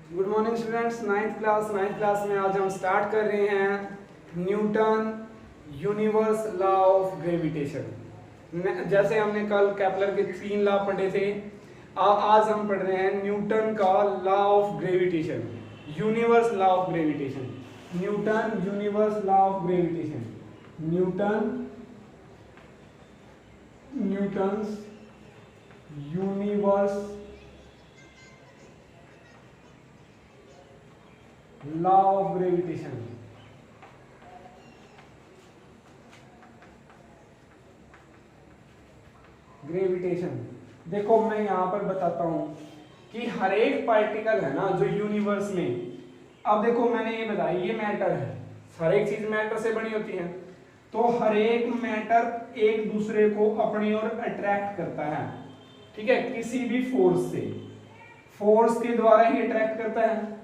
Good morning students. Ninth class में आज हम स्टार्ट कर रहे हैं Newton universe law of gravitation. जैसे हमने कल केपलर के 3 लॉ पढ़े थे, आज हम पढ़ रहे हैं न्यूटन का law of gravitation, universe law of gravitation. Newton universe law of gravitation, Newton's universe law of gravitation. देखो मैं यहां पर बताता हूं कि हर एक पार्टिकल है ना जो यूनिवर्स में, अब देखो मैंने ये बताया ये मैटर है, हर एक चीज मैटर से बनी होती है, तो हर एक मैटर एक दूसरे को अपनी ओर अट्रैक्ट करता है, ठीक है, किसी भी फोर्स से, फोर्स के द्वारा ही अट्रैक्ट करता है।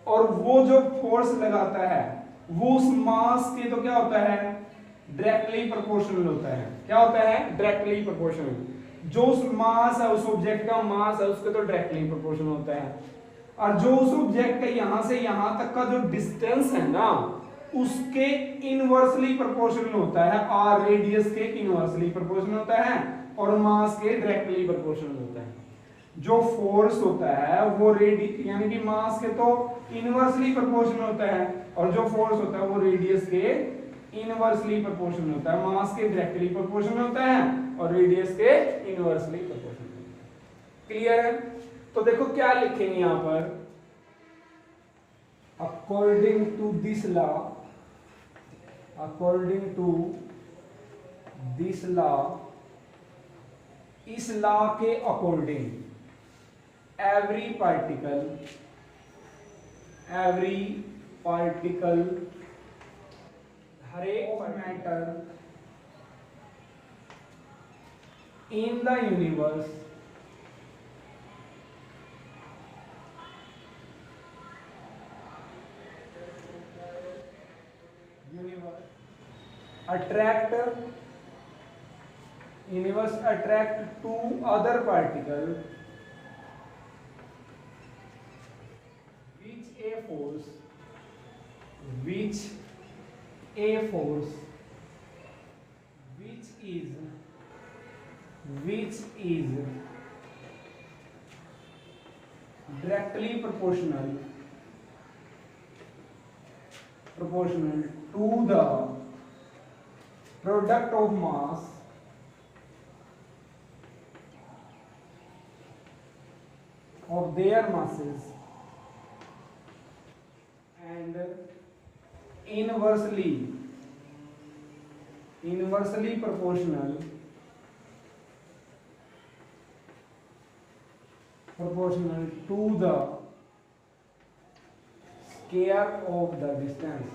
और वो जो फोर्स लगाता है वो उस मास के तो क्या होता है, डायरेक्टली प्रोपोर्शनल होता है। क्या होता है? Directly proportional. जो उस मास है, उस ऑब्जेक्ट का मास है, उसके तो डायरेक्टली प्रोपोर्शनल होता है। और जो उस ऑब्जेक्ट का यहां से यहां तक का जो डिस्टेंस है ना, उसके इनवर्सली प्रोपोर्शनल होता है, और रेडियस के इनवर्सली प्रोपोर्शनल होता है, और मास के डायरेक्टली प्रोपोर्शनल होता है। जो फोर्स होता है वो यानी कि मास के तो इनवर्सली प्रोपोर्शनल होता है, और जो फोर्स होता है वो रेडियस के इनवर्सली प्रोपोर्शनल होता है। मास के डायरेक्टली प्रोपोर्शनल होता है और रेडियस के इनवर्सली प्रोपोर्शनल होता है। क्लियर है? तो देखो क्या लिखेंगे यहां पर, अकॉर्डिंग टू दिस लॉ, इस लॉ के अकॉर्डिंग every particle हर एक matter in the universe attract to other particle which is directly proportional to the product of mass of their masses and inversely proportional to the square of the distance।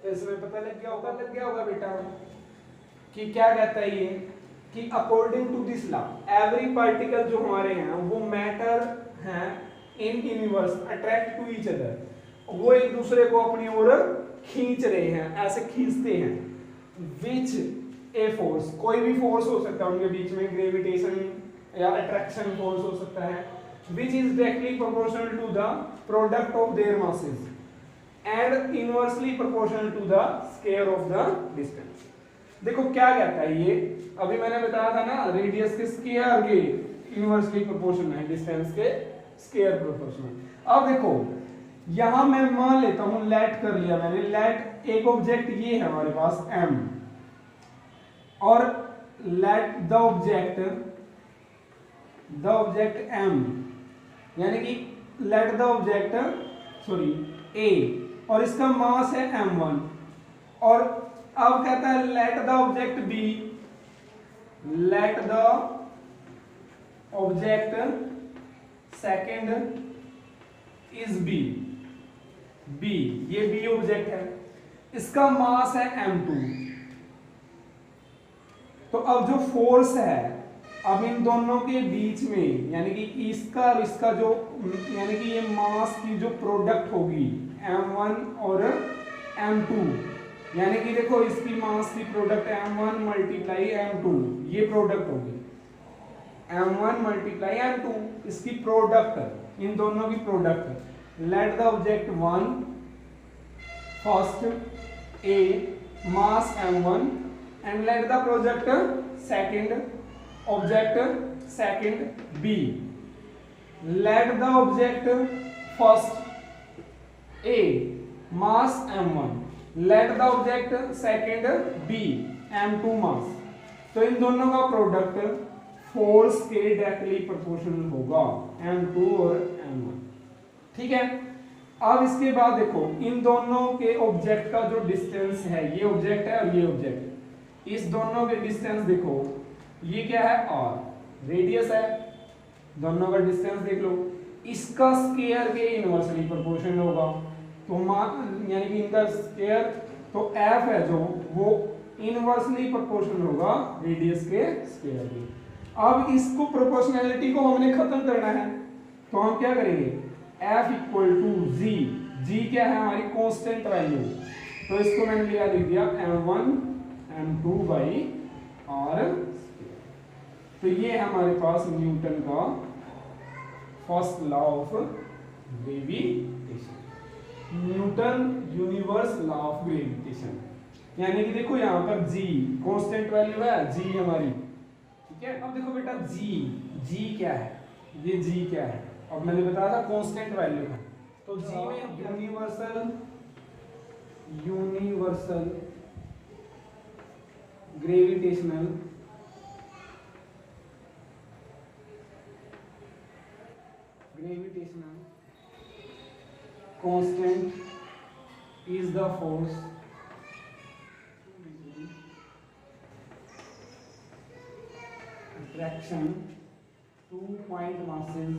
इसमें पता लग गया होगा बेटा कि क्या कहता है ये, कि according to this law every particle जो हमारे हैं वो मैटर हैं in universe attract to each other, वो एक दूसरे को अपनी ओर खींच रहे हैं, ऐसे खींचते हैं। विच ए फोर्स, कोई भी फोर्स हो सकता है उनके बीच में, ग्रेविटेशन या अट्रैक्शन फोर्स हो सकता है, which is directly proportional to the product of their masses and inversely proportional to the square of the distance. देखो क्या कहता है ये, अभी मैंने बताया था ना, रेडियस के स्क्वायर के इनवर्सली प्रोपोर्शनल है, डिस्टेंस के स्क्वायर प्रोपोर्शनल। अब देखो यहां मैं मान लेता हूं, लेट कर लिया मैंने, लेट एक ऑब्जेक्ट ये है हमारे पास m, और लेट द ऑब्जेक्ट m, यानी कि लेट द ऑब्जेक्ट a, और इसका मास है m1, और अब कहता है let the object b, let the object second is b, ये b ऑब्जेक्ट है, इसका मास है m2। तो अब जो फोर्स है, अब इन दोनों के बीच में, यानी कि इसका जो, यानी कि ये मास की जो प्रोडक्ट होगी m1 और m2, यानी कि देखो इसकी मास की प्रोडक्ट m1 मल्टीप्लाई m2, ये प्रोडक्ट होगी। m1 मल्टीप्लाई m2, इसकी प्रोडक्ट, इन दोनों की product. Let the object 1 first A mass m1 and let the project second object second B। Let the object first A mass m1, let the object second B m2 मास। तो इन दोनों का product force के directly proportional होगा, m2 और m1, ठीक है। अब इसके बाद देखो इन दोनों के ऑब्जेक्ट का जो डिस्टेंस है, ये ऑब्जेक्ट है और ये ऑब्जेक्ट, इस दोनों के डिस्टेंस देखो, ये क्या है r, रेडियस है, दोनों का डिस्टेंस देख लो, इसका स्क्वायर के इनवर्सली प्रोपोर्शनल होगा। तो यानी कि इनका स्क्वायर, तो f है जो वो इनवर्सली प्रोपोर्शनल होगा रेडियस के स्क्वायर के। अब इसको प्रोपोर्शनैलिटी को हमने खत्म करना है, तो हम क्या करेंगे, F इक्वल टू जी, जी क्या है हमारी कांस्टेंट वैल्यू, तो इसको मैंने लिया लिख दिया m1 m2 बाई r। तो ये हमारे पास न्यूटन का first law of gravitation, Newton universe law of gravitation. यानी कि देखो यहाँ पर g कांस्टेंट वैल्यू है, g हमारी, ठीक है। अब देखो बेटा g क्या है, ये g क्या है, अब मैंने बताया था कांस्टेंट वैल्यू है, तो g में universal gravitational constant is the force attraction, 2 point masses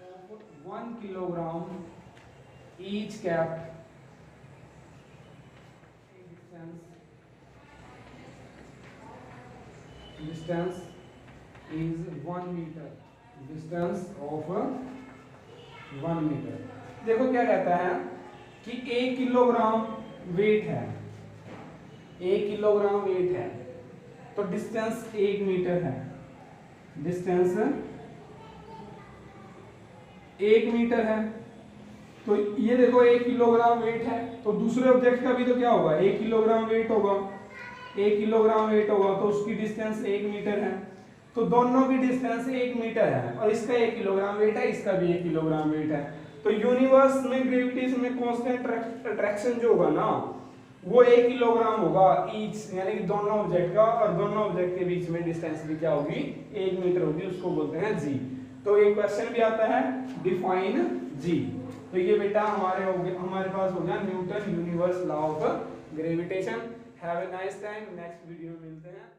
of 1 kilogram each kept, distance is 1 meter, distance of 1 meter। देखो क्या कहता है कि 1 किलोग्राम वेट है, 1 किलोग्राम वेट है, तो डिस्टेंस 1 मीटर है, डिस्टेंस 1 मीटर है। तो ये देखो 1 किलोग्राम वेट है, तो दूसरे ऑब्जेक्ट का भी तो क्या होगा, 1 किलोग्राम वेट होगा, 1 किलोग्राम वेट होगा, तो उसकी डिस्टेंस 1 मीटर है। तो दोनों की डिस्टेंस 1 मीटर है, और इसका 1 किलोग्राम वेट है, इसका भी 1 किलोग्राम वेट है। तो यूनिवर्स में ग्रेविटेशन में कांस्टेंट अट्रैक्शन जो होगा ना, वो 1 किलोग्राम होगा ईच, यानी कि दोनों ऑब्जेक्ट का, और दोनों ऑब्जेक्ट के बीच में डिस्टेंस भी क्या होगी, 1 मीटर होगी, उसको बोलते हैं जी। तो एक क्वेश्चन भी आता है डिफाइन जी। तो ये बेटा हमारे पास हो गया Newton universe law of gravitation. Have a nice time, next video में मिलते हैं।